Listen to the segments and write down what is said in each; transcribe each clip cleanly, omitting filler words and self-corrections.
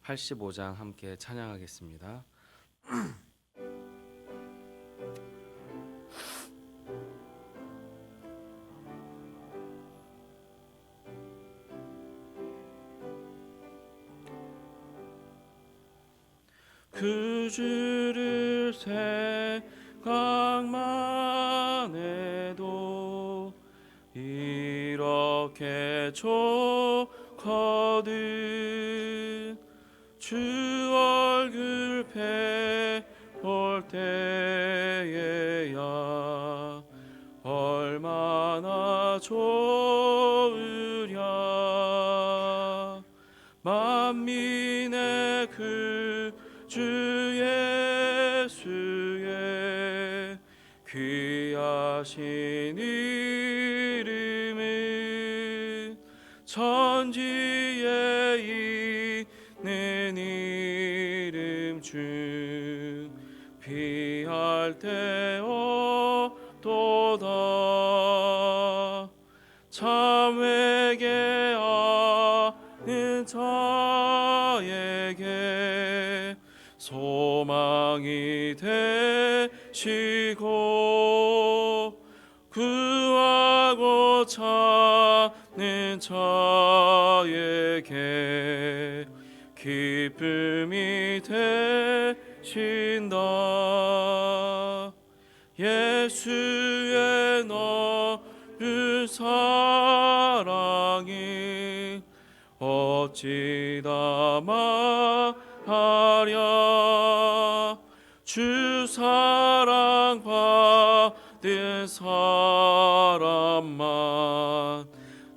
85장 함께 찬양하겠습니다. 그 주를 생각만 해도 이렇게 좋거든. 주 얼굴 볼 때에야 얼마나 좋으랴. 만민의 그 주 예수의 귀하신 이름은 천지에 있는 이름 중 비할 데 없도다. 참 회개하는 자에게 소망이 되시고 구하고 찾는 자에게 기쁨이 되신다. 예수의 넓은 사랑이 어찌다 말하랴. 주 사랑 받은 사람만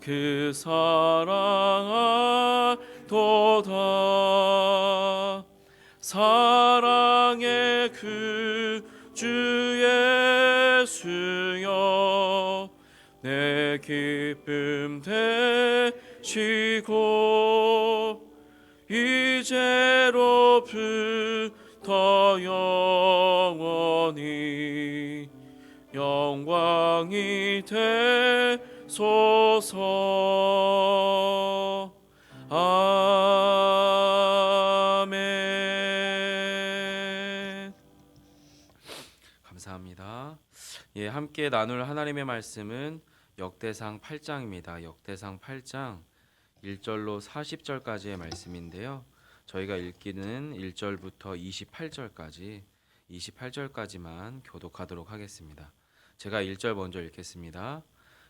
그 사랑 알도다. 사랑의 그 주 예수여 내 기쁨 되시고 이제로부터 영원히 영광이 되소서. 아멘. 감사합니다. 함께 나눌 하나님의 말씀은 역대상 8장입니다. 역대상 8장 1절로 40절까지의 말씀인데요. 저희가 읽기는 1절부터 28절까지만 교독하도록 하겠습니다. 제가 1절 먼저 읽겠습니다.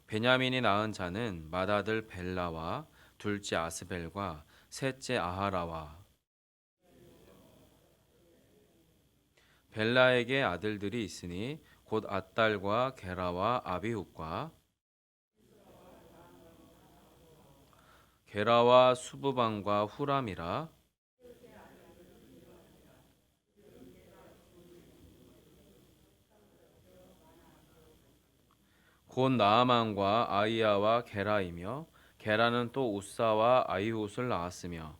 베냐민이 낳은 자는 맏아들 벨라와 둘째 아스벨과 셋째 아하라와 벨라에게 아들들이 있으니 곧 앗달과 게라와 아비훗과 게라와 수부방과 후람이라. 곧 나아만과 아이야와 게라이며 게라는 또 우사와 아이훗을 낳았으며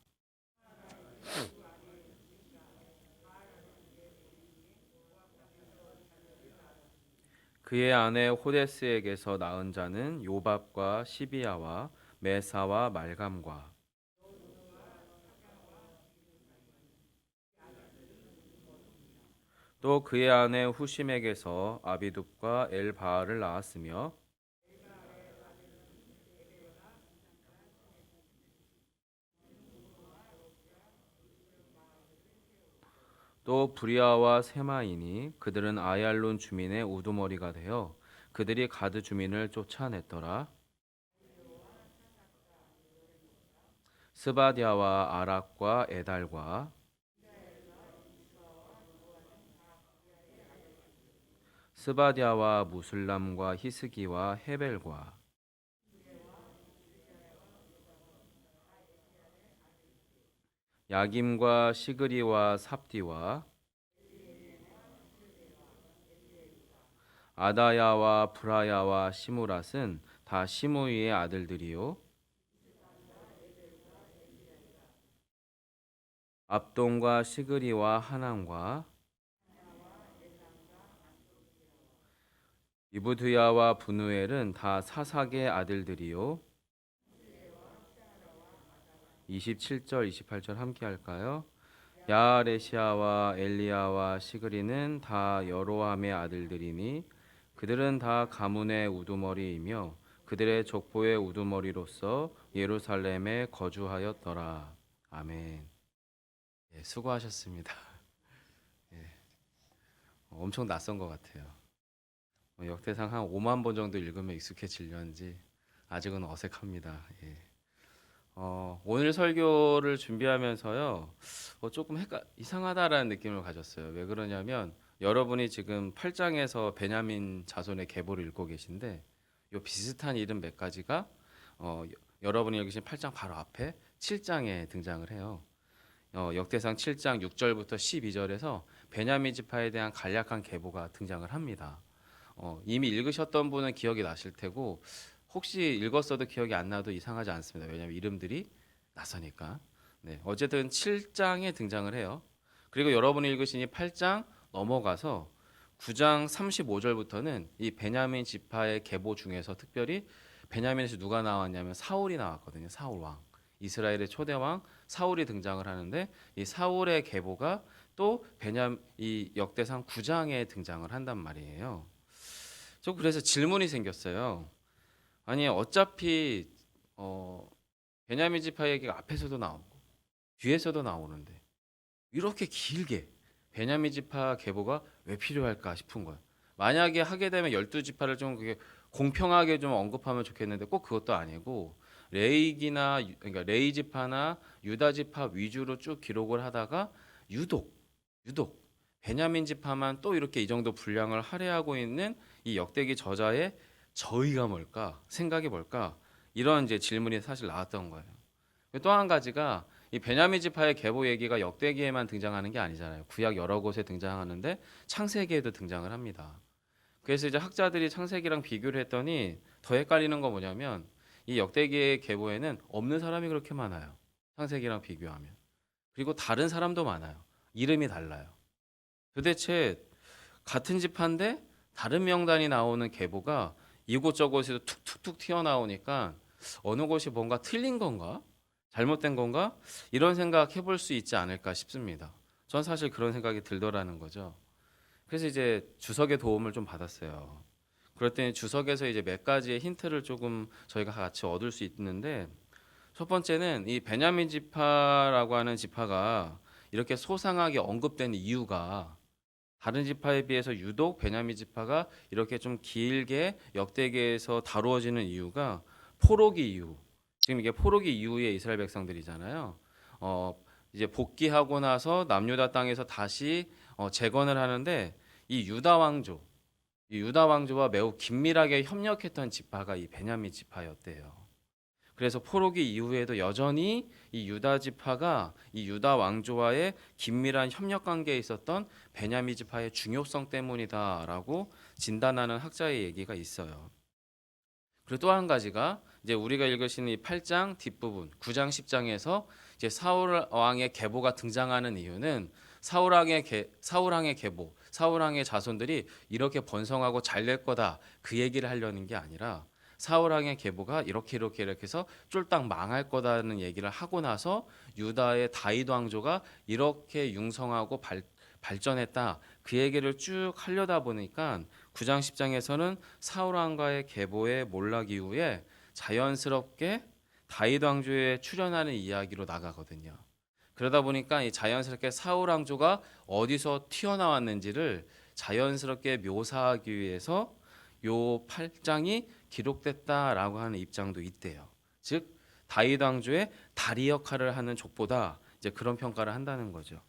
그의 아내 호데스에게서 낳은 자는 요밥과 시비야와 메사와 말감과 또 그의 아내 후심에게서 아비둡과 엘바알을 낳았으며 또 브리아와 세마이니 그들은 아얄론 주민의 우두머리가 되어 그들이 가드 주민을 쫓아냈더라. 스바디아와 아락과 에달과 스바디아와 무슬람과 히스기와 헤벨과 야김과 시그리와 삽디와 아다야와 브라야와 시무랏은 다 시므이의 아들들이요 압돈과 시그리와 하난과 이브드야와 분우엘은 다 사삭의 아들들이요 27절, 28절 함께 할까요? 야레시아와 엘리야와 시그리는 다 여로함의 아들들이니 그들은 다 가문의 우두머리이며 그들의 족보의 우두머리로서 예루살렘에 거주하였더라. 아멘. 예, 수고하셨습니다. 예, 엄청 낯선 것 같아요. 역대상 한 5만 번 정도 읽으면 익숙해지려는지 아직은 어색합니다. 예. 오늘 설교를 준비하면서요, 조금 이상하다라는 느낌을 가졌어요. 왜 그러냐면 여러분이 지금 8장에서 베냐민 자손의 계보를 읽고 계신데, 요 비슷한 이름 몇 가지가 여러분이 읽으신 8장 바로 앞에 7장에 등장을 해요. 역대상 7장 6절부터 12절에서 베냐민 지파에 대한 간략한 계보가 등장을 합니다. 이미 읽으셨던 분은 기억이 나실 테고 혹시 읽었어도 기억이 안 나도 이상하지 않습니다. 왜냐하면 이름들이 낯서니까. 네, 어쨌든 7장에 등장을 해요. 그리고 여러분이 읽으신 이 8장 넘어가서 9장 35절부터는 이 베냐민 지파의 계보 중에서 특별히 베냐민에서 누가 나왔냐면 사울이 나왔거든요. 사울 왕. 이스라엘의 초대 왕 사울이 등장을 하는데 이 사울의 계보가 또 이 역대상 9장에 등장을 한단 말이에요. 저 그래서 질문이 생겼어요. 아니 어차피 베냐민 지파 얘기가 앞에서도 나오고 뒤에서도 나오는데 이렇게 길게 베냐민 지파 계보가 왜 필요할까 싶은 거예요. 만약에 하게 되면 12지파를 좀 그게 공평하게 좀 언급하면 좋겠는데 꼭 그것도 아니고 그러니까 레이 지파나 유다 지파 위주로 쭉 기록을 하다가 유독 베냐민 지파만 또 이렇게 이 정도 분량을 할애하고 있는 이 역대기 저자의 저의가 뭘까? 생각이 뭘까? 이런 이제 질문이 사실 나왔던 거예요. 또 한 가지가 이 베냐민 지파의 계보 얘기가 역대기에만 등장하는 게 아니잖아요. 구약 여러 곳에 등장하는데 창세기에도 등장을 합니다. 그래서 이제 학자들이 창세기랑 비교를 했더니 더 헷갈리는 거 뭐냐면 이 역대기의 계보에는 없는 사람이 그렇게 많아요. 창세기랑 비교하면. 그리고 다른 사람도 많아요. 이름이 달라요. 도대체 같은 지파인데 다른 명단이 나오는 계보가 이곳저곳에서 툭툭툭 튀어나오니까 어느 곳이 뭔가 틀린 건가? 잘못된 건가? 이런 생각 해볼 수 있지 않을까 싶습니다. 전 사실 그런 생각이 들더라는 거죠. 그래서 이제 주석의 도움을 좀 받았어요. 그랬더니 주석에서 이제 몇 가지의 힌트를 조금 저희가 같이 얻을 수 있는데 첫 번째는 이 베냐민 지파라고 하는 지파가 이렇게 소상하게 언급된 이유가 다른 지파에 비해서 유독 베냐민 지파가 이렇게 좀 길게 역대기에서 다루어지는 이유가 포로기 이후. 지금 이게 포로기 이후의 이스라엘 백성들이잖아요. 이제 복귀하고 나서 남유다 땅에서 다시 재건을 하는데 이 유다 왕조와 매우 긴밀하게 협력했던 지파가 이 베냐민 지파였대요. 그래서 포로기 이후에도 여전히 이 유다 지파가 이 유다 왕조와의 긴밀한 협력 관계에 있었던 베냐민 지파의 중요성 때문이다라고 진단하는 학자의 얘기가 있어요. 그리고 또 한 가지가 이제 우리가 읽으신 이 8장 뒷부분 9장 10장에서 이제 사울 왕의 계보가 등장하는 이유는 사울 왕의 계보, 사울 왕의 자손들이 이렇게 번성하고 잘 될 거다 그 얘기를 하려는 게 아니라 사울 왕의 계보가 이렇게 해서 쫄딱 망할 거다는 얘기를 하고 나서 유다의 다윗 왕조가 이렇게 융성하고 발전했다 그 얘기를 쭉 하려다 보니까 9장 10장에서는 사울 왕과의 계보의 몰락 이후에 자연스럽게 다윗 왕조에 출현하는 이야기로 나가거든요. 그러다 보니까 이 자연스럽게 사울 왕조가 어디서 튀어나왔는지를 자연스럽게 묘사하기 위해서 요 8장이 기록됐다라고 하는 입장도 있대요. 즉 다윗 왕조의 다리 역할을 하는 족보다 이제 그런 평가를 한다는 거죠.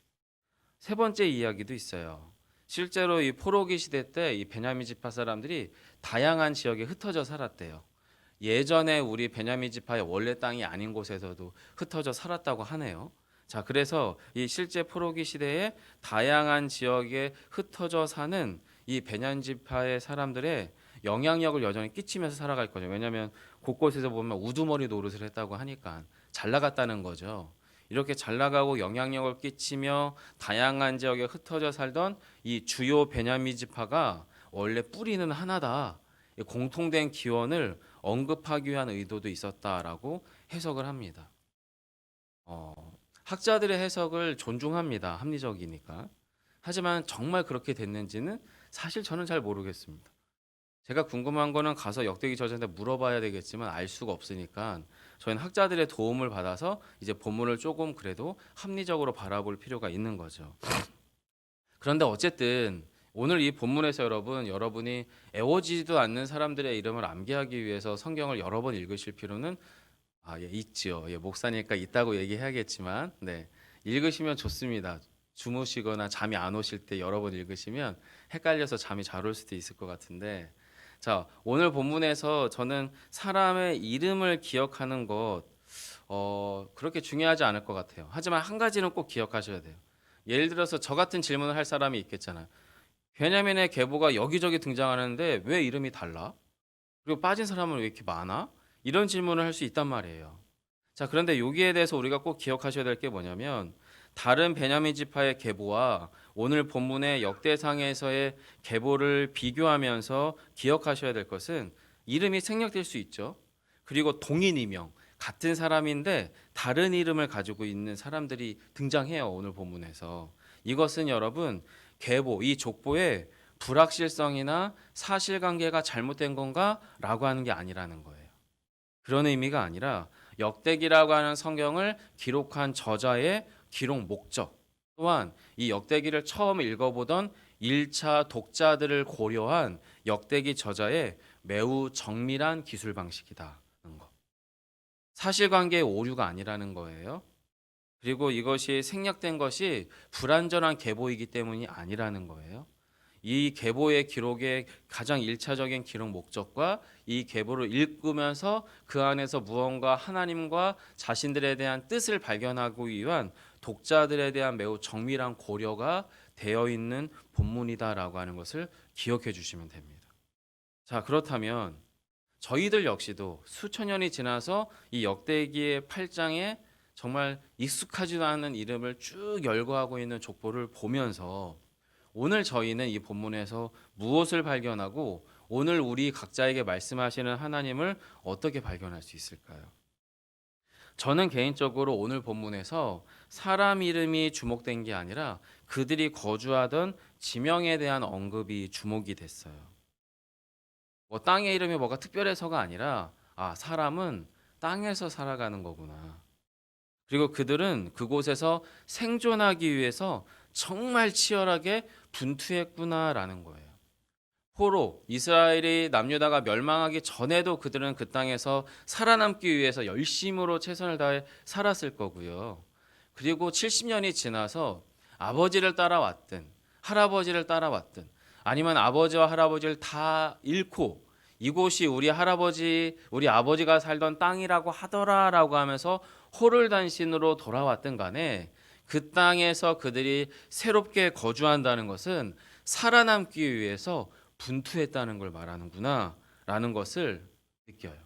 세 번째 이야기도 있어요. 실제로 이 포로기 시대 때 이 베냐민 지파 사람들이 다양한 지역에 흩어져 살았대요. 예전에 우리 베냐민 지파의 원래 땅이 아닌 곳에서도 흩어져 살았다고 하네요. 자, 그래서 이 실제 포로기 시대에 다양한 지역에 흩어져 사는 이 베냐민 지파의 사람들의 영향력을 여전히 끼치면서 살아갈 거죠. 왜냐하면 곳곳에서 보면 우두머리 노릇을 했다고 하니까 잘 나갔다는 거죠. 이렇게 잘 나가고 영향력을 끼치며 다양한 지역에 흩어져 살던 이 주요 베냐민 지파가 원래 뿌리는 하나다. 공통된 기원을 언급하기 위한 의도도 있었다라고 해석을 합니다. 학자들의 해석을 존중합니다. 합리적이니까. 하지만 정말 그렇게 됐는지는 사실 저는 잘 모르겠습니다. 제가 궁금한 거는 가서 역대기 저자한테 물어봐야 되겠지만 알 수가 없으니까 저희는 학자들의 도움을 받아서 이제 본문을 조금 그래도 합리적으로 바라볼 필요가 있는 거죠. 그런데 어쨌든 오늘 이 본문에서 여러분이 애워지지도 않는 사람들의 이름을 암기하기 위해서 성경을 여러 번 읽으실 필요는 예, 있지요. 예, 목사니까 있다고 얘기해야겠지만, 네, 읽으시면 좋습니다. 주무시거나 잠이 안 오실 때 여러 번 읽으시면 헷갈려서 잠이 잘 올 수도 있을 것 같은데, 자, 오늘 본문에서 저는 사람의 이름을 기억하는 것, 그렇게 중요하지 않을 것 같아요. 하지만 한 가지는 꼭 기억하셔야 돼요. 예를 들어서 저 같은 질문을 할 사람이 있겠잖아요. 베냐민의 계보가 여기저기 등장하는데 왜 이름이 달라? 그리고 빠진 사람은 왜 이렇게 많아? 이런 질문을 할 수 있단 말이에요. 자, 그런데 여기에 대해서 우리가 꼭 기억하셔야 될 게 뭐냐면 다른 베냐민 지파의 계보와 오늘 본문의 역대상에서의 계보를 비교하면서 기억하셔야 될 것은 이름이 생략될 수 있죠. 그리고 동인 이명, 같은 사람인데 다른 이름을 가지고 있는 사람들이 등장해요. 오늘 본문에서. 이것은 여러분 계보, 이 족보의 불확실성이나 사실관계가 잘못된 건가라고 하는 게 아니라는 거예요. 그런 의미가 아니라 역대기라고 하는 성경을 기록한 저자의 기록 목적, 또한 이 역대기를 처음 읽어보던 1차 독자들을 고려한 역대기 저자의 매우 정밀한 기술 방식이다는 거. 사실관계의 오류가 아니라는 거예요. 그리고 이것이 생략된 것이 불완전한 계보이기 때문이 아니라는 거예요. 이 계보의 기록의 가장 일차적인 기록 목적과 이 계보를 읽으면서 그 안에서 무언가 하나님과 자신들에 대한 뜻을 발견하기 위한 독자들에 대한 매우 정밀한 고려가 되어 있는 본문이다라고 하는 것을 기억해 주시면 됩니다. 자, 그렇다면 저희들 역시도 수천 년이 지나서 이 역대기의 8장에 정말 익숙하지도 않은 이름을 쭉 열거하고 있는 족보를 보면서 오늘 저희는 이 본문에서 무엇을 발견하고 오늘 우리 각자에게 말씀하시는 하나님을 어떻게 발견할 수 있을까요? 저는 개인적으로 오늘 본문에서 사람 이름이 주목된 게 아니라 그들이 거주하던 지명에 대한 언급이 주목이 됐어요. 뭐 땅의 이름이 뭐가 특별해서가 아니라 사람은 땅에서 살아가는 거구나. 그리고 그들은 그곳에서 생존하기 위해서 정말 치열하게 분투했구나라는 거예요. 포로 이스라엘이 남유다가 멸망하기 전에도 그들은 그 땅에서 살아남기 위해서 열심으로 최선을 다해 살았을 거고요. 그리고 70년이 지나서 아버지를 따라왔든 할아버지를 따라왔든 아니면 아버지와 할아버지를 다 잃고 이곳이 우리 할아버지, 우리 아버지가 살던 땅이라고 하더라라고 하면서 호를 단신으로 돌아왔든 간에 그 땅에서 그들이 새롭게 거주한다는 것은 살아남기 위해서 분투했다는 걸 말하는구나 라는 것을 느껴요.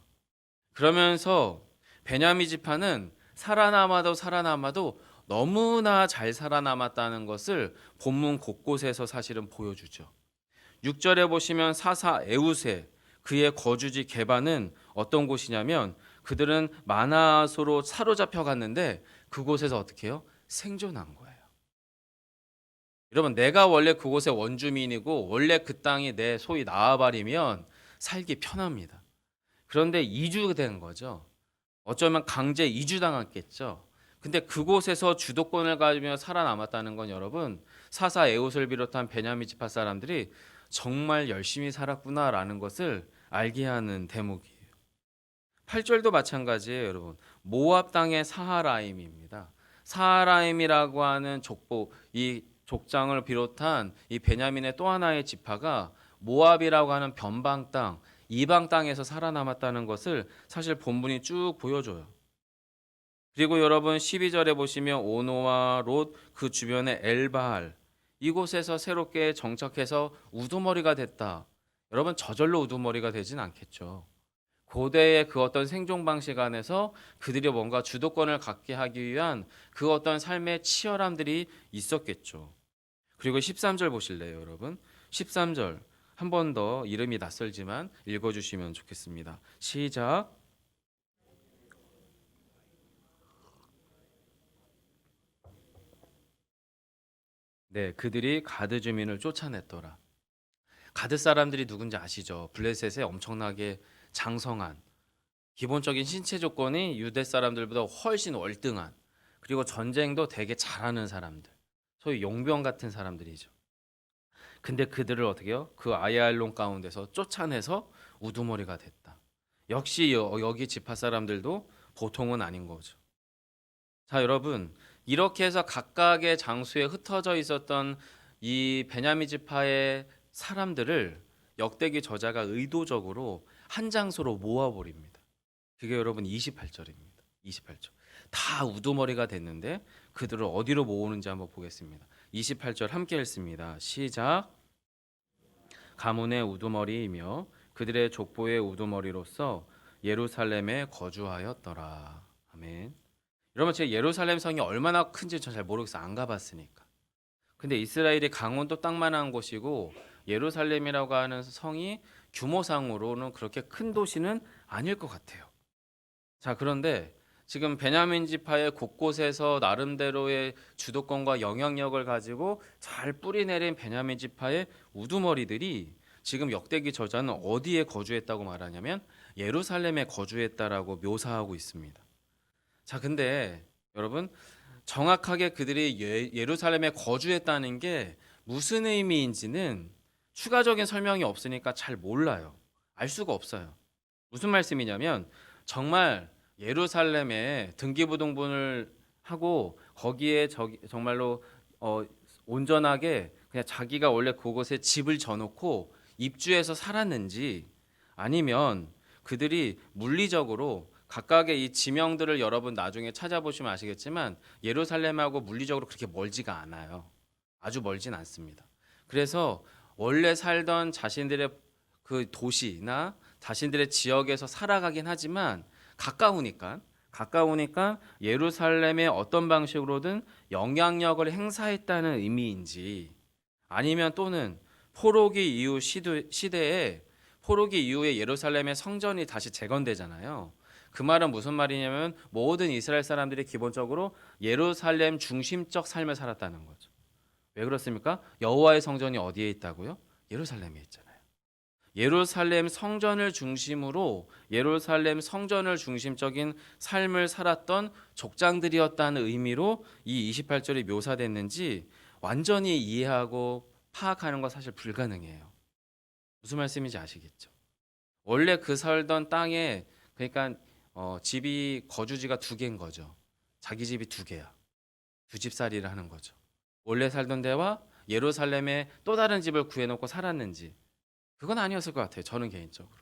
그러면서 베냐민 지파는 살아남아도 너무나 잘 살아남았다는 것을 본문 곳곳에서 사실은 보여주죠. 6절에 보시면 사사 에우세 그의 거주지 게바는 어떤 곳이냐면 그들은 마나아소로 사로잡혀 갔는데 그곳에서 어떻게 해요? 생존한 거예요. 여러분 내가 원래 그곳의 원주민이고 원래 그 땅이 내 소위 나와버리면 살기 편합니다. 그런데 이주된 거죠. 어쩌면 강제 이주당했겠죠. 근데 그곳에서 주도권을 가지며 살아남았다는 건 여러분 사사 에웃을 비롯한 베냐민 지파 사람들이 정말 열심히 살았구나라는 것을 알게 하는 대목이에요. 8절도 마찬가지예요, 여러분. 모압 땅의 사하라임입니다. 사하라임이라고 하는 족보, 이 족장을 비롯한 이 베냐민의 또 하나의 지파가 모압이라고 하는 변방 땅, 이방 땅에서 살아남았다는 것을 사실 본문이 쭉 보여줘요. 그리고 여러분 12절에 보시면 오노와 롯 그 주변의 엘바알 이곳에서 새롭게 정착해서 우두머리가 됐다. 여러분 저절로 우두머리가 되진 않겠죠. 고대의 그 어떤 생존 방식 안에서 그들이 뭔가 주도권을 갖게 하기 위한 그 어떤 삶의 치열함들이 있었겠죠. 그리고 13절 보실래요, 여러분? 13절 한 번 더 이름이 낯설지만 읽어주시면 좋겠습니다. 시작. 네, 그들이 가드 주민을 쫓아냈더라. 가드 사람들이 누군지 아시죠? 블레셋에 엄청나게 장성한, 기본적인 신체 조건이 유대 사람들보다 훨씬 월등한, 그리고 전쟁도 되게 잘하는 사람들, 소위 용병 같은 사람들이죠. 근데 그들을 어떻게 해요? 그 아얄론 가운데서 쫓아내서 우두머리가 됐다. 역시 여기 지파 사람들도 보통은 아닌 거죠. 자, 여러분, 이렇게 해서 각각의 장소에 흩어져 있었던 이 베냐민 지파의 사람들을 역대기 저자가 의도적으로 한 장소로 모아버립니다. 그게 여러분 28절입니다. 28절. 다 우두머리가 됐는데 그들을 어디로 모으는지 한번 보겠습니다. 28절 함께 읽습니다. 시작. 가문의 우두머리이며 그들의 족보의 우두머리로서 예루살렘에 거주하였더라. 아멘. 여러분, 제가 예루살렘 성이 얼마나 큰지 저 잘 모르겠어요. 안 가봤으니까. 근데 이스라엘이 강원도 땅만한 곳이고 예루살렘이라고 하는 성이 규모상으로는 그렇게 큰 도시는 아닐 것 같아요. 자, 그런데 지금 베냐민 지파의 곳곳에서 나름대로의 주도권과 영향력을 가지고 잘 뿌리내린 베냐민 지파의 우두머리들이 지금 역대기 저자는 어디에 거주했다고 말하냐면 예루살렘에 거주했다라고 묘사하고 있습니다. 자, 근데 여러분, 정확하게 그들이 예루살렘에 거주했다는 게 무슨 의미인지는 추가적인 설명이 없으니까 잘 몰라요. 알 수가 없어요. 무슨 말씀이냐면 정말 예루살렘에 등기부등본을 하고 거기에 정말로 온전하게 그냥 자기가 원래 그곳에 집을 져놓고 입주해서 살았는지, 아니면 그들이 물리적으로 각각의 이 지명들을 여러분 나중에 찾아보시면 아시겠지만 예루살렘하고 물리적으로 그렇게 멀지가 않아요. 아주 멀진 않습니다. 그래서 원래 살던 자신들의 그 도시나 자신들의 지역에서 살아가긴 하지만 가까우니까 예루살렘의 어떤 방식으로든 영향력을 행사했다는 의미인지, 아니면 또는 포로기 이후 시대에 포로기 이후에 예루살렘의 성전이 다시 재건되잖아요. 그 말은 무슨 말이냐면 모든 이스라엘 사람들이 기본적으로 예루살렘 중심적 삶을 살았다는 거죠. 왜 그렇습니까? 여호와의 성전이 어디에 있다고요? 예루살렘에 있잖아요. 예루살렘 성전을 중심으로 예루살렘 성전을 중심적인 삶을 살았던 족장들이었다는 의미로 이 28절이 묘사됐는지 완전히 이해하고 파악하는 건 사실 불가능해요. 무슨 말씀인지 아시겠죠? 원래 그 살던 땅에, 그러니까 집이 거주지가 두 개인 거죠. 자기 집이 두 개야. 두 집살이를 하는 거죠. 원래 살던 데와 예루살렘에 또 다른 집을 구해놓고 살았는지, 그건 아니었을 것 같아요. 저는 개인적으로.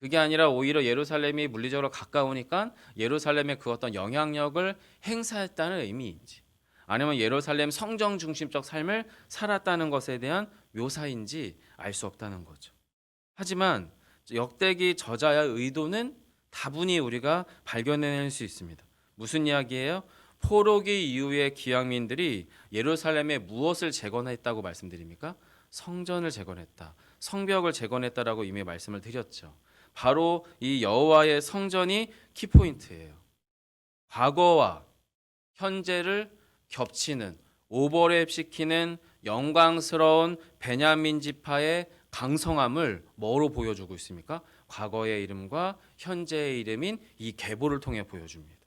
그게 아니라 오히려 예루살렘이 물리적으로 가까우니까 예루살렘의 그 어떤 영향력을 행사했다는 의미인지, 아니면 예루살렘 성정 중심적 삶을 살았다는 것에 대한 묘사인지 알 수 없다는 거죠. 하지만 역대기 저자의 의도는 다분히 우리가 발견해낼 수 있습니다. 무슨 이야기예요? 포로기 이후의 기왕민들이 예루살렘에 무엇을 재건했다고 말씀드립니까? 성전을 재건했다. 성벽을 재건했다라고 이미 말씀을 드렸죠. 바로 이 여호와의 성전이 키포인트예요. 과거와 현재를 겹치는, 오버랩시키는 영광스러운 베냐민 지파의 강성함을 뭐로 보여주고 있습니까? 과거의 이름과 현재의 이름인 이 계보를 통해 보여줍니다.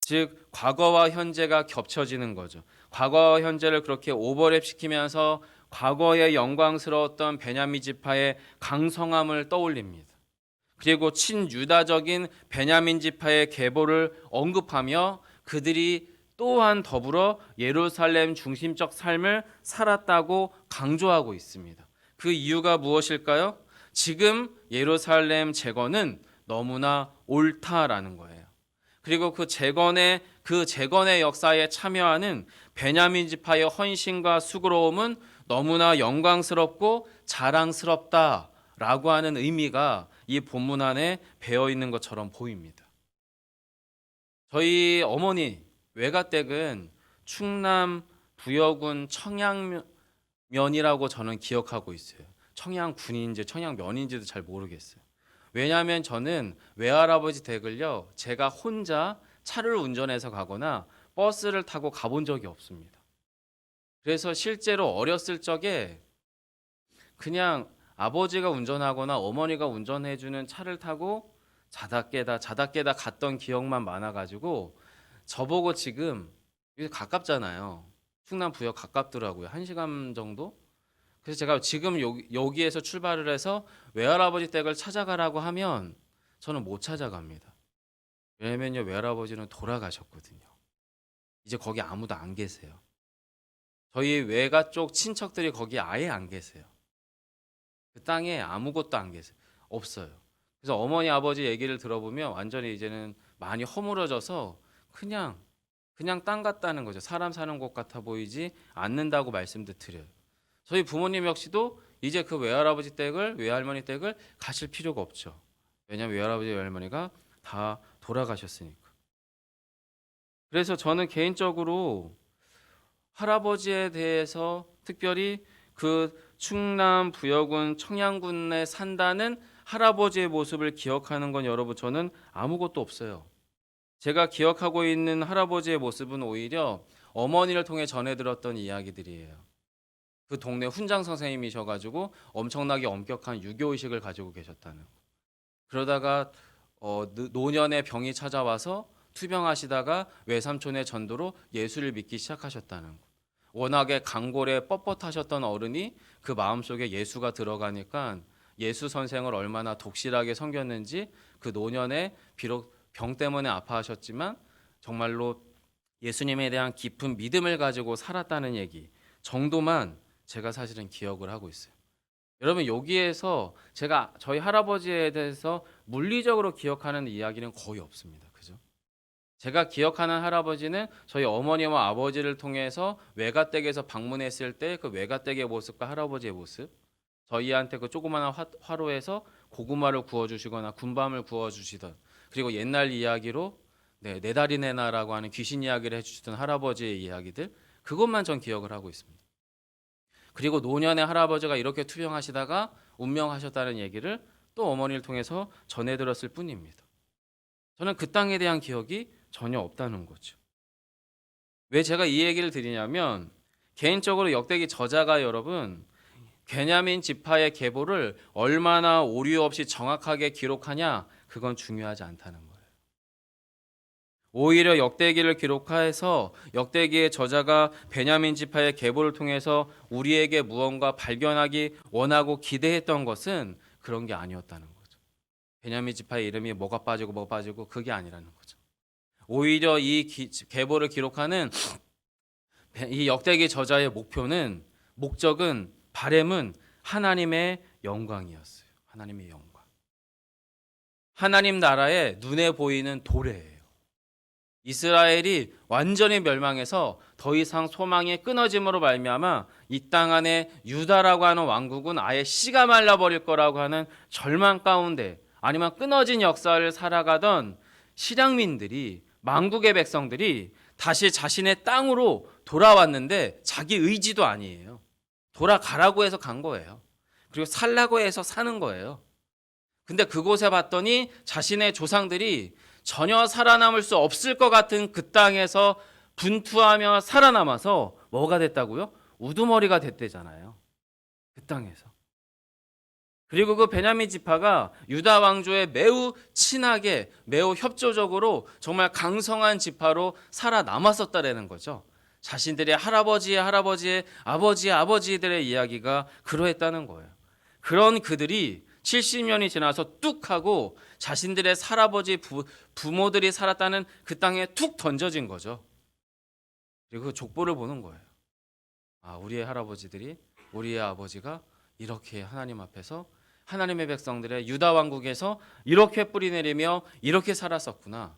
즉 과거와 현재가 겹쳐지는 거죠. 과거와 현재를 그렇게 오버랩시키면서 과거의 영광스러웠던 베냐민 지파의 강성함을 떠올립니다. 그리고 친유다적인 베냐민 지파의 계보를 언급하며 그들이 또한 더불어 예루살렘 중심적 삶을 살았다고 강조하고 있습니다. 그 이유가 무엇일까요? 지금 예루살렘 재건은 너무나 옳다라는 거예요. 그리고 그 재건의 역사에 참여하는 베냐민 지파의 헌신과 수고로움은 너무나 영광스럽고 자랑스럽다라고 하는 의미가 이 본문 안에 배어 있는 것처럼 보입니다. 저희 어머니 외가댁은 충남 부여군 청양면이라고 저는 기억하고 있어요. 청양군인지 청양면인지도 잘 모르겠어요. 왜냐하면 저는 외할아버지 댁을요, 제가 혼자 차를 운전해서 가거나 버스를 타고 가본 적이 없습니다. 그래서 실제로 어렸을 적에 그냥 아버지가 운전하거나 어머니가 운전해주는 차를 타고 자다 깨다 갔던 기억만 많아가지고 저보고 지금 여기 가깝잖아요. 충남 부여 가깝더라고요. 1시간 정도? 그래서 제가 지금 여기에서 출발을 해서 외할아버지 댁을 찾아가라고 하면 저는 못 찾아갑니다. 왜냐면요, 외할아버지는 돌아가셨거든요. 이제 거기 아무도 안 계세요. 저희 외가 쪽 친척들이 거기 아예 안 계세요. 그 땅에 아무것도 안 계세요. 없어요. 그래서 어머니 아버지 얘기를 들어보면 완전히 이제는 많이 허물어져서 그냥 땅 같다는 거죠. 사람 사는 곳 같아 보이지 않는다고 말씀도 드려요. 저희 부모님 역시도 이제 그 외할아버지 댁을 외할머니 댁을 가실 필요가 없죠. 왜냐하면 외할아버지 외할머니가 다 돌아가셨으니까. 그래서 저는 개인적으로 할아버지에 대해서 특별히 그 충남 부여군 청양군에 산다는 할아버지의 모습을 기억하는 건 여러분 저는 아무것도 없어요. 제가 기억하고 있는 할아버지의 모습은 오히려 어머니를 통해 전해 들었던 이야기들이에요. 그 동네 훈장 선생님이셔가지고 엄청나게 엄격한 유교의식을 가지고 계셨다는 거. 그러다가 노년에 병이 찾아와서 투병하시다가 외삼촌의 전도로 예수를 믿기 시작하셨다는 거. 워낙에 강골에 뻣뻣하셨던 어른이 그 마음속에 예수가 들어가니까 예수 선생을 얼마나 독실하게 섬겼는지 그 노년에 비록 병 때문에 아파하셨지만 정말로 예수님에 대한 깊은 믿음을 가지고 살았다는 얘기 정도만 제가 사실은 기억을 하고 있어요. 여러분 여기에서 제가 저희 할아버지에 대해서 물리적으로 기억하는 이야기는 거의 없습니다. 그죠? 제가 기억하는 할아버지는 저희 어머니와 아버지를 통해서 외가댁에서 방문했을 때 그 외가댁의 모습과 할아버지의 모습, 저희한테 그 조그마한 화로에서 고구마를 구워주시거나 군밤을 구워주시던, 그리고 옛날 이야기로 네 다리 내놔라고 하는 귀신 이야기를 해주시던 할아버지의 이야기들, 그것만 전 기억을 하고 있습니다. 그리고 노년에 할아버지가 이렇게 투병하시다가 운명하셨다는 얘기를 또 어머니를 통해서 전해 들었을 뿐입니다. 저는 그 땅에 대한 기억이 전혀 없다는 거죠. 왜 제가 이 얘기를 드리냐면 개인적으로 역대기 저자가 여러분 베냐민 지파의 계보를 얼마나 오류 없이 정확하게 기록하냐, 그건 중요하지 않다는 거예요. 오히려 역대기를 기록해서 역대기의 저자가 베냐민 지파의 계보를 통해서 우리에게 무언가 발견하기 원하고 기대했던 것은 그런 게 아니었다는 거죠. 베냐민 지파의 이름이 뭐가 빠지고 그게 아니라는 거죠. 오히려 이 계보를 기록하는 이 역대기 저자의 목적은 바램은 하나님의 영광이었어요. 하나님의 영광. 하나님 나라의 눈에 보이는 도래예요. 이스라엘이 완전히 멸망해서 더 이상 소망이 끊어짐으로 말미암아 이 땅 안에 유다라고 하는 왕국은 아예 씨가 말라버릴 거라고 하는 절망 가운데, 아니면 끊어진 역사를 살아가던 실향민들이, 망국의 백성들이 다시 자신의 땅으로 돌아왔는데 자기 의지도 아니에요. 돌아가라고 해서 간 거예요. 그리고 살라고 해서 사는 거예요. 근데 그곳에 봤더니 자신의 조상들이 전혀 살아남을 수 없을 것 같은 그 땅에서 분투하며 살아남아서 뭐가 됐다고요? 우두머리가 됐대잖아요. 그 땅에서. 그리고 그 베냐민 지파가 유다 왕조에 매우 친하게, 매우 협조적으로 정말 강성한 지파로 살아남았었다라는 거죠. 자신들의 할아버지의 아버지들의 이야기가 그러했다는 거예요. 그런 그들이 70년이 지나서 뚝 하고 자신들의 할아버지 부모들이 살았다는 그 땅에 툭 던져진 거죠. 그리고 그 족보를 보는 거예요. 아, 우리의 할아버지들이, 우리의 아버지가 이렇게 하나님 앞에서 하나님의 백성들의 유다 왕국에서 이렇게 뿌리내리며 이렇게 살았었구나.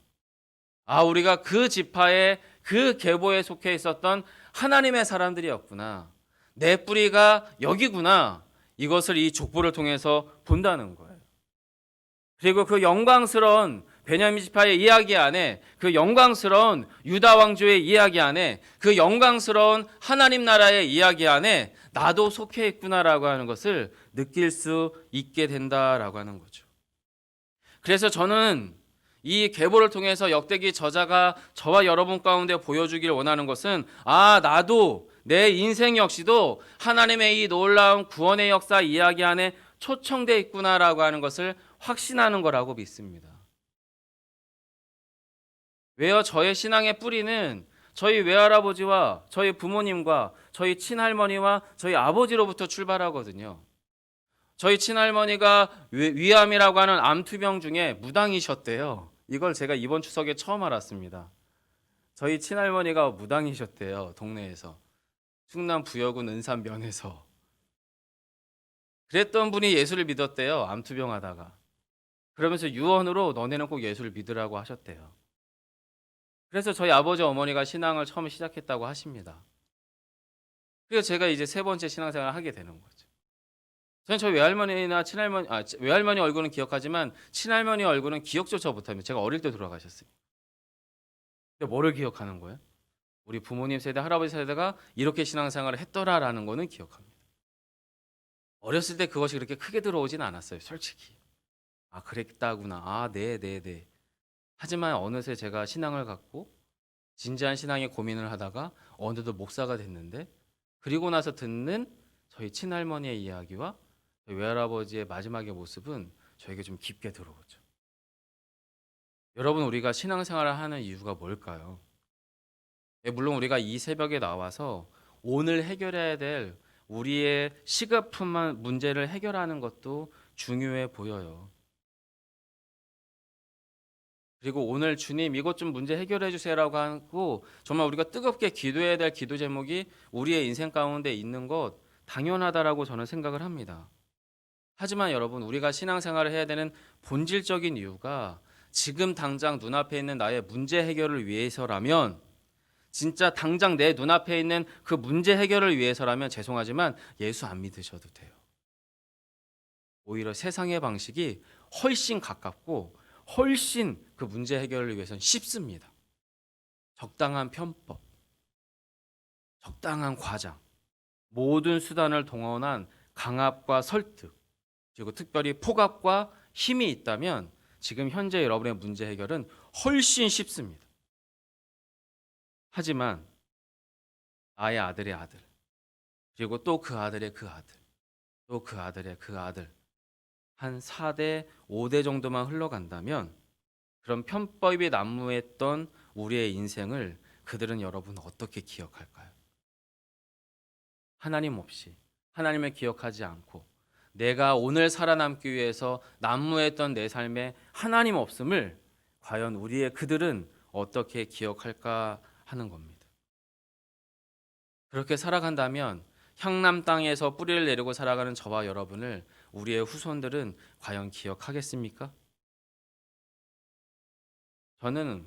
아, 우리가 그 지파의 그 계보에 속해 있었던 하나님의 사람들이었구나. 내 뿌리가 여기구나. 이것을 이 족보를 통해서 본다는 거예요. 그리고 그 영광스러운 베냐민 지파의 이야기 안에, 그 영광스러운 유다 왕조의 이야기 안에, 그 영광스러운 하나님 나라의 이야기 안에 나도 속해 있구나라고 하는 것을 느낄 수 있게 된다라고 하는 거죠. 그래서 저는 이 계보를 통해서 역대기 저자가 저와 여러분 가운데 보여주길 원하는 것은, 아, 나도 내 인생 역시도 하나님의 이 놀라운 구원의 역사 이야기 안에 초청되어 있구나라고 하는 것을 확신하는 거라고 믿습니다. 왜요? 저의 신앙의 뿌리는 저희 외할아버지와 저희 부모님과 저희 친할머니와 저희 아버지로부터 출발하거든요. 저희 친할머니가 위암이라고 하는 암투병 중에 무당이셨대요. 이걸 제가 이번 추석에 처음 알았습니다. 저희 친할머니가 무당이셨대요. 동네에서. 충남 부여군 은산면에서. 그랬던 분이 예수를 믿었대요. 암투병 하다가. 그러면서 유언으로 너네는 꼭 예수를 믿으라고 하셨대요. 그래서 저희 아버지 어머니가 신앙을 처음 시작했다고 하십니다. 그래서 제가 이제 세 번째 신앙생활을 하게 되는 거죠. 저는 저희 외할머니나 친할머니, 외할머니 얼굴은 기억하지만 친할머니 얼굴은 기억조차 못합니다. 제가 어릴 때 돌아가셨어요. 근데 뭐를 기억하는 거예요? 우리 부모님 세대, 할아버지 세대가 이렇게 신앙생활을 했더라라는 거는 기억합니다. 어렸을 때 그것이 그렇게 크게 들어오진 않았어요. 솔직히. 아, 그랬다구나. 아, 네. 하지만 어느새 제가 신앙을 갖고 진지한 신앙에 고민을 하다가 어느덧 목사가 됐는데, 그리고 나서 듣는 저희 친할머니의 이야기와 저희 외할아버지의 마지막의 모습은 저에게 좀 깊게 들어오죠. 여러분, 우리가 신앙생활을 하는 이유가 뭘까요? 물론 우리가 이 새벽에 나와서 오늘 해결해야 될 우리의 시급한 문제를 해결하는 것도 중요해 보여요. 그리고 오늘 주님 이것 좀 문제 해결해 주세요라고 하고 정말 우리가 뜨겁게 기도해야 될 기도 제목이 우리의 인생 가운데 있는 것 당연하다라고 저는 생각을 합니다. 하지만 여러분, 우리가 신앙생활을 해야 되는 본질적인 이유가 지금 당장 눈앞에 있는 나의 문제 해결을 위해서라면, 진짜 당장 내 눈앞에 있는 그 문제 해결을 위해서라면 죄송하지만 예수 안 믿으셔도 돼요. 오히려 세상의 방식이 훨씬 가깝고 훨씬 그 문제 해결을 위해서는 쉽습니다. 적당한 편법, 적당한 과장, 모든 수단을 동원한 강압과 설득, 그리고 특별히 폭압과 힘이 있다면 지금 현재 여러분의 문제 해결은 훨씬 쉽습니다. 하지만 나의 아들의 아들, 그리고 또 그 아들의 그 아들, 또 그 아들의 그 아들, 한 4대, 5대 정도만 흘러간다면 그런 편법이 난무했던 우리의 인생을 그들은 여러분 어떻게 기억할까요? 하나님 없이, 하나님을 기억하지 않고 내가 오늘 살아남기 위해서 난무했던 내 삶에 하나님 없음을 과연 우리의 그들은 어떻게 기억할까 하는 겁니다. 그렇게 살아간다면 향남 땅에서 뿌리를 내리고 살아가는 저와 여러분을 우리의 후손들은 과연 기억하겠습니까? 저는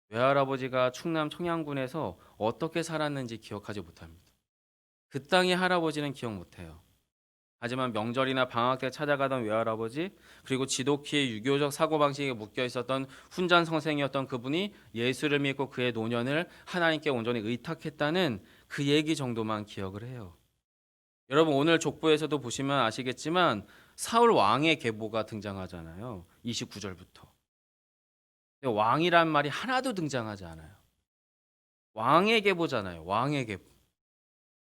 외할아버지가 충남 청양군에서 어떻게 살았는지 기억하지 못합니다. 그 땅의 할아버지는 기억 못해요. 하지만 명절이나 방학 때 찾아가던 외할아버지, 그리고 지독히 유교적 사고방식에 묶여 있었던 훈장 선생이었던 그분이 예수를 믿고 그의 노년을 하나님께 온전히 의탁했다는 그 얘기 정도만 기억을 해요. 여러분, 오늘 족보에서도 보시면 아시겠지만 사울 왕의 계보가 등장하잖아요. 29절부터. 왕이란 말이 하나도 등장하지 않아요. 왕의 계보잖아요. 왕의 계보.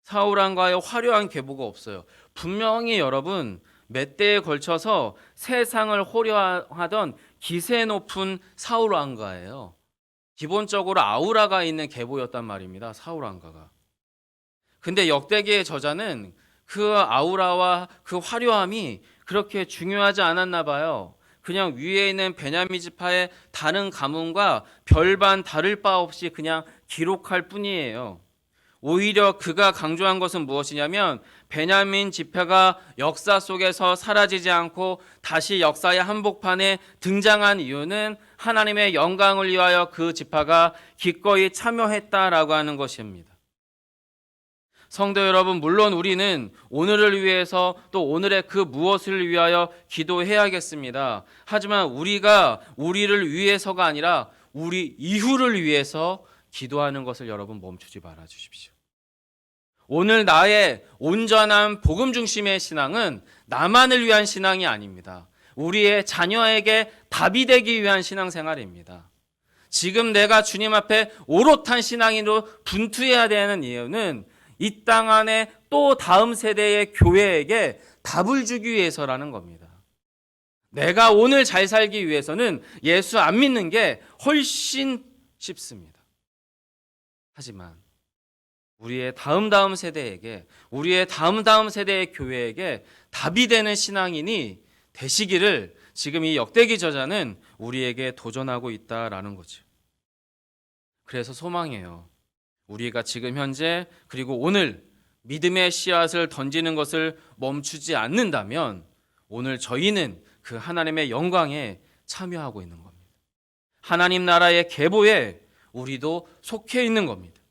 사울 왕과의 화려한 계보가 없어요. 분명히 여러분 몇 대에 걸쳐서 세상을 호려하던 기세 높은 사울 왕가예요. 기본적으로 아우라가 있는 계보였단 말입니다. 사울 왕가가. 근데 역대기의 저자는 그 아우라와 그 화려함이 그렇게 중요하지 않았나 봐요. 그냥 위에 있는 베냐민 지파의 다른 가문과 별반 다를 바 없이 그냥 기록할 뿐이에요. 오히려 그가 강조한 것은 무엇이냐면 베냐민 지파가 역사 속에서 사라지지 않고 다시 역사의 한복판에 등장한 이유는 하나님의 영광을 위하여 그 지파가 기꺼이 참여했다라고 하는 것입니다. 성도 여러분, 물론 우리는 오늘을 위해서 또 오늘의 그 무엇을 위하여 기도해야겠습니다. 하지만 우리가 우리를 위해서가 아니라 우리 이후를 위해서 기도하는 것을 여러분 멈추지 말아 주십시오. 오늘 나의 온전한 복음 중심의 신앙은 나만을 위한 신앙이 아닙니다. 우리의 자녀에게 답이 되기 위한 신앙생활입니다. 지금 내가 주님 앞에 오롯한 신앙인으로 분투해야 되는 이유는 이 땅 안에 또 다음 세대의 교회에게 답을 주기 위해서라는 겁니다. 내가 오늘 잘 살기 위해서는 예수 안 믿는 게 훨씬 쉽습니다. 하지만 우리의 다음 세대에게, 우리의 다음 세대의 교회에게 답이 되는 신앙인이 되시기를 지금 이 역대기 저자는 우리에게 도전하고 있다라는 거죠. 그래서 소망해요. 우리가 지금 현재 그리고 오늘 믿음의 씨앗을 던지는 것을 멈추지 않는다면 오늘 저희는 그 하나님의 영광에 참여하고 있는 겁니다. 하나님 나라의 계보에 우리도 속해 있는 겁니다.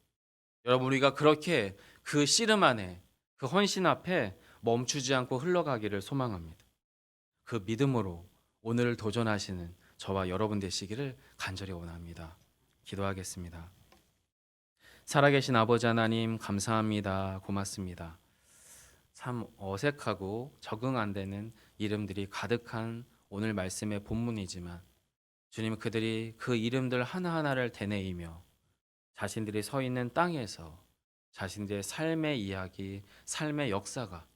여러분, 우리가 그렇게 그 씨름 안에, 그 헌신 앞에 멈추지 않고 흘러가기를 소망합니다. 그 믿음으로 오늘을 도전하시는 저와 여러분 되시기를 간절히 원합니다. 기도하겠습니다. 살아계신 아버지 하나님, 감사합니다. 고맙습니다. 참 어색하고 적응 안 되는 이름들이 가득한 오늘 말씀의 본문이지만 주님, 그들이 그 이름들 하나하나를 되뇌이며 자신들이 서 있는 땅에서 자신들의 삶의 이야기, 삶의 역사가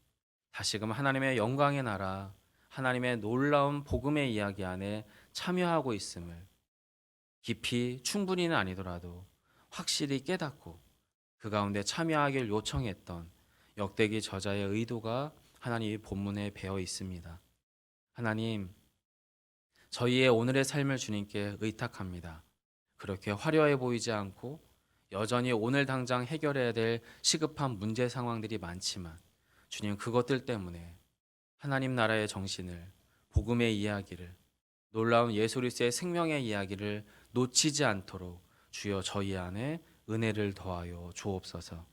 다시금 하나님의 영광의 나라, 하나님의 놀라운 복음의 이야기 안에 참여하고 있음을 깊이 충분히는 아니더라도 확실히 깨닫고 그 가운데 참여하길 요청했던 역대기 저자의 의도가 하나님 이 본문에 배어 있습니다. 하나님, 저희의 오늘의 삶을 주님께 의탁합니다. 그렇게 화려해 보이지 않고 여전히 오늘 당장 해결해야 될 시급한 문제 상황들이 많지만 주님, 그것들 때문에 하나님 나라의 정신을, 복음의 이야기를, 놀라운 예수 그리스도의 생명의 이야기를 놓치지 않도록 주여 저희 안에 은혜를 더하여 주옵소서.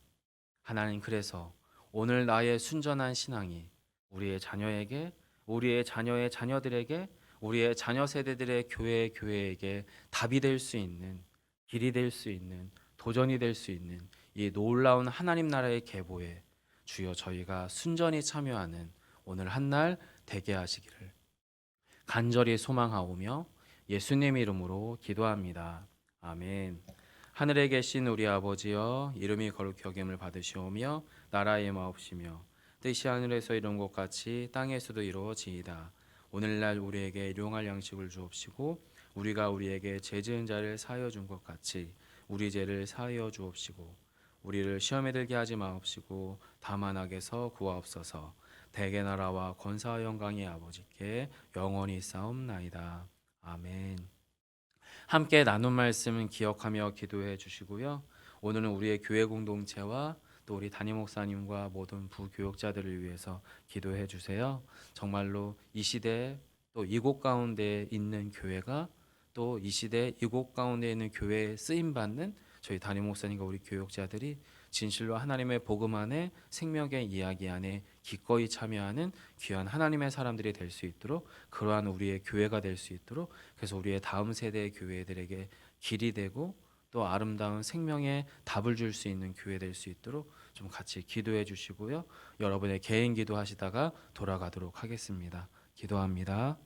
하나님, 그래서 오늘 나의 순전한 신앙이 우리의 자녀에게, 우리의 자녀의 자녀들에게, 우리의 자녀 세대들의 교회에게 답이 될 수 있는, 길이 될 수 있는, 도전이 될 수 있는 이 놀라운 하나님 나라의 계보에 주여 저희가 순전히 참여하는 오늘 한날 되게 하시기를 간절히 소망하오며 예수님 이름으로 기도합니다. 아멘. 하늘에 계신 우리 아버지여, 이름이 거룩히 여김을 받으시오며 나라의 마옵시며 뜻이 하늘에서 이룬 것 같이 땅에서도 이루어지이다. 오늘날 우리에게 일용할 양식을 주옵시고 우리가 우리에게 죄 지은 자를 사하여 준 것 같이 우리 죄를 사하여 주옵시고 우리를 시험에 들게 하지 마옵시고 다만 악에서 구하옵소서. 대개 나라와 권사와 영광이 아버지께 영원히 싸움나이다. 아멘. 함께 나눈 말씀은 기억하며 기도해 주시고요. 오늘은 우리의 교회 공동체와 또 우리 담임 목사님과 모든 부교역자들을 위해서 기도해 주세요. 정말로 이 시대 또 이곳 가운데 있는 교회가 또 이 시대 이곳 가운데 있는 교회에 쓰임 받는 저희 담임 목사님과 우리 교역자들이 진실로 하나님의 복음 안에 생명의 이야기 안에 기꺼이 참여하는 귀한 하나님의 사람들이 될 수 있도록, 그러한 우리의 교회가 될 수 있도록, 그래서 우리의 다음 세대의 교회들에게 길이 되고 또 아름다운 생명의 답을 줄 수 있는 교회 될 수 있도록 좀 같이 기도해 주시고요. 여러분의 개인 기도하시다가 돌아가도록 하겠습니다. 기도합니다.